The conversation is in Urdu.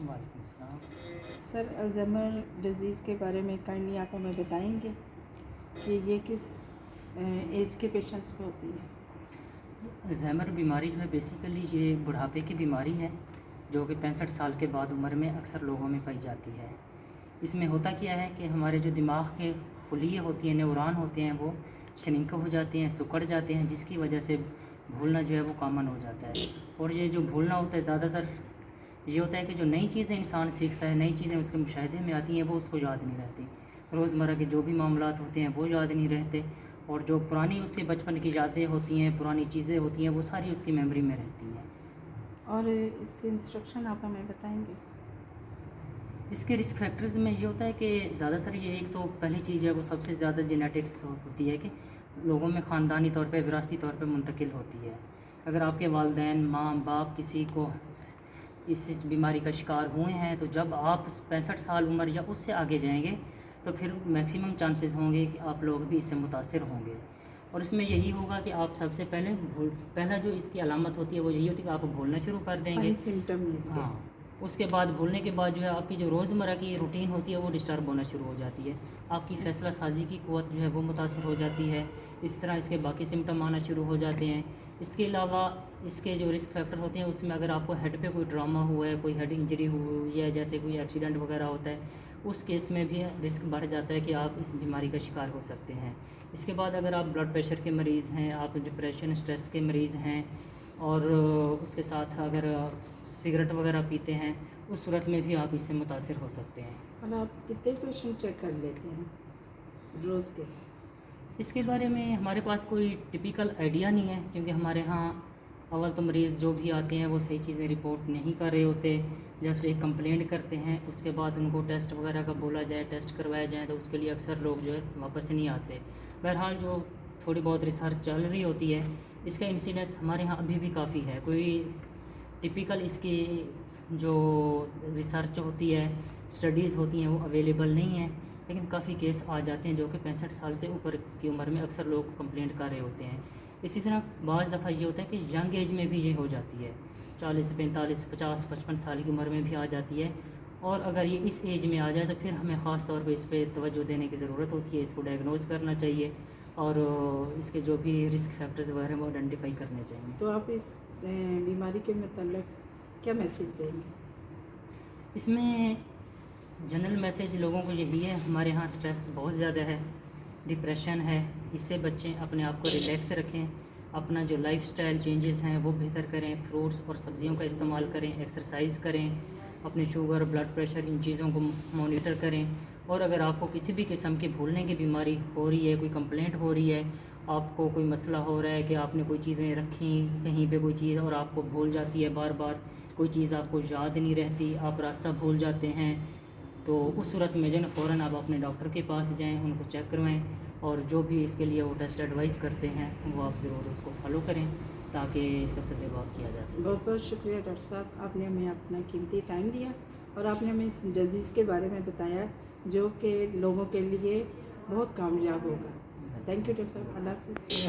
وعلیکم السلام. سر الزائمر ڈیزیز کے بارے میں کائنڈلی آپ ہمیں بتائیں گے کہ یہ کس ایج کے پیشنٹس کو ہوتی ہے؟ الزائمر بیماری جو ہے بیسیکلی یہ بڑھاپے کی بیماری ہے جو کہ 65 سال کے بعد عمر میں اکثر لوگوں میں پائی جاتی ہے. اس میں ہوتا کیا ہے کہ ہمارے جو دماغ کے خلیے ہوتی ہیں، نیوران ہوتے ہیں، وہ شرنک ہو جاتے ہیں، سکڑ جاتے ہیں، جس کی وجہ سے بھولنا جو ہے وہ کامن ہو جاتا ہے. اور یہ جو بھولنا ہوتا ہے زیادہ تر یہ ہوتا ہے کہ جو نئی چیزیں انسان سیکھتا ہے، نئی چیزیں اس کے مشاہدے میں آتی ہیں، وہ اس کو یاد نہیں رہتی. روزمرہ کے جو بھی معاملات ہوتے ہیں وہ یاد نہیں رہتے، اور جو پرانی اس کے بچپن کی یادیں ہوتی ہیں، پرانی چیزیں ہوتی ہیں، وہ ساری اس کی میموری میں رہتی ہیں. اور اس کی انسٹرکشن آپ ہمیں بتائیں گے؟ اس کے رسک فیکٹرز میں یہ ہوتا ہے کہ زیادہ تر یہ ایک تو پہلی چیز ہے وہ سب سے زیادہ جینیٹکس ہوتی ہے کہ لوگوں میں خاندانی طور پہ، وراثتی طور پہ منتقل ہوتی ہے. اگر آپ کے والدین، ماں باپ کسی کو اس بیماری کا شکار ہوئے ہیں تو جب آپ 65 سال عمر یا اس سے آگے جائیں گے تو پھر میکسیمم چانسز ہوں گے کہ آپ لوگ بھی اس سے متاثر ہوں گے. اور اس میں یہی ہوگا کہ آپ سب سے پہلا جو اس کی علامت ہوتی ہے وہ یہی ہوتی ہے کہ آپ بھولنا شروع کر دیں گے. سمٹم ہاں، اس کے بعد بھولنے کے بعد جو ہے آپ کی جو روزمرہ کی روٹین ہوتی ہے وہ ڈسٹرب ہونا شروع ہو جاتی ہے. آپ کی فیصلہ سازی کی قوت جو ہے وہ متاثر ہو جاتی ہے. اس طرح اس کے باقی سمٹم آنا شروع ہو جاتے ہیں. اس کے علاوہ اس کے جو رسک فیکٹر ہوتے ہیں اس میں اگر آپ کو ہیڈ پہ کوئی ٹراما ہوا ہے، کوئی ہیڈ انجری ہوئی ہے، جیسے کوئی ایکسیڈنٹ وغیرہ ہوتا ہے، اس کیس میں بھی رسک بڑھ جاتا ہے کہ آپ اس بیماری کا شکار ہو سکتے ہیں. اس کے بعد اگر آپ بلڈ پریشر کے مریض ہیں، آپ ڈپریشن اسٹریس کے مریض ہیں، اور اس کے ساتھ اگر سگریٹ وغیرہ پیتے ہیں، اس صورت میں بھی آپ اس سے متاثر ہو سکتے ہیں. اور آپ کتنے پیشنٹ چیک کر لیتے ہیں روز کے؟ اس کے بارے میں ہمارے پاس کوئی ٹپیکل آئیڈیا نہیں ہے، کیونکہ ہمارے ہاں اول تو مریض جو بھی آتے ہیں وہ صحیح چیزیں رپورٹ نہیں کر رہے ہوتے، جسٹ ایک کمپلینٹ کرتے ہیں. اس کے بعد ان کو ٹیسٹ وغیرہ کا بولا جائے، ٹیسٹ کروایا جائے، تو اس کے لیے اکثر لوگ جو ہے واپس نہیں آتے. بہرحال جو تھوڑی بہت ریسرچ چل رہی ہوتی ہے اس کا انسیڈنس ہمارے ہاں ابھی بھی کافی ہے. کوئی ٹپیکل اس کی جو ریسرچ ہوتی ہے، اسٹڈیز ہوتی ہیں، وہ اویلیبل نہیں ہیں، لیکن کافی کیس آ جاتے ہیں جو کہ 65 سال سے اوپر کی عمر میں اکثر لوگ کمپلینٹ کر رہے ہوتے ہیں. اسی طرح بعض دفعہ یہ ہوتا ہے کہ ینگ ایج میں بھی یہ ہو جاتی ہے، 40، 45، 50، 55 سال کی عمر میں بھی آ جاتی ہے. اور اگر یہ اس ایج میں آ جائے تو پھر ہمیں خاص طور پہ اس پہ توجہ دینے کی ضرورت ہوتی ہے. اس کو ڈائگنوز کرنا چاہیے اور اس کے جو بھی رسک فیکٹرز وغیرہ وہ آئیڈینٹیفائی کرنے چاہیے. تو آپ اس بیماری کے متعلق کیا میسیج دیں گے؟ اس میں جنرل میسیج لوگوں کو یہی ہے، ہمارے ہاں سٹریس بہت زیادہ ہے، ڈپریشن ہے، اس سے بچیں، اپنے آپ کو ریلیکس رکھیں، اپنا جو لائف سٹائل چینجز ہیں وہ بہتر کریں، فروٹس اور سبزیوں کا استعمال کریں، ایکسرسائز کریں، اپنے شوگر، بلڈ پریشر، ان چیزوں کو مانیٹر کریں. اور اگر آپ کو کسی بھی قسم کی بھولنے کی بیماری ہو رہی ہے، کوئی کمپلینٹ ہو رہی ہے، آپ کو کوئی مسئلہ ہو رہا ہے کہ آپ نے کوئی چیزیں رکھیں کہیں پہ کوئی چیز اور آپ کو بھول جاتی ہے، بار بار کوئی چیز آپ کو یاد نہیں رہتی، آپ راستہ بھول جاتے ہیں، تو اس صورت میں جو ہے فوراً آپ اپنے ڈاکٹر کے پاس جائیں، ان کو چیک کروائیں، اور جو بھی اس کے لیے وہ ٹیسٹ ایڈوائز کرتے ہیں وہ آپ ضرور اس کو فالو کریں تاکہ اس کا سدبھاؤ کیا جا سکے. بہت بہت شکریہ ڈاکٹر صاحب، آپ نے ہمیں اپنا قیمتی ٹائم دیا اور آپ نے ہمیں اس ڈیزیز کے بارے میں بتایا جو کہ لوگوں کے لیے بہت کامیاب ہوگا. تھینک یو ڈاکٹر صاحب. اللہ حافظ.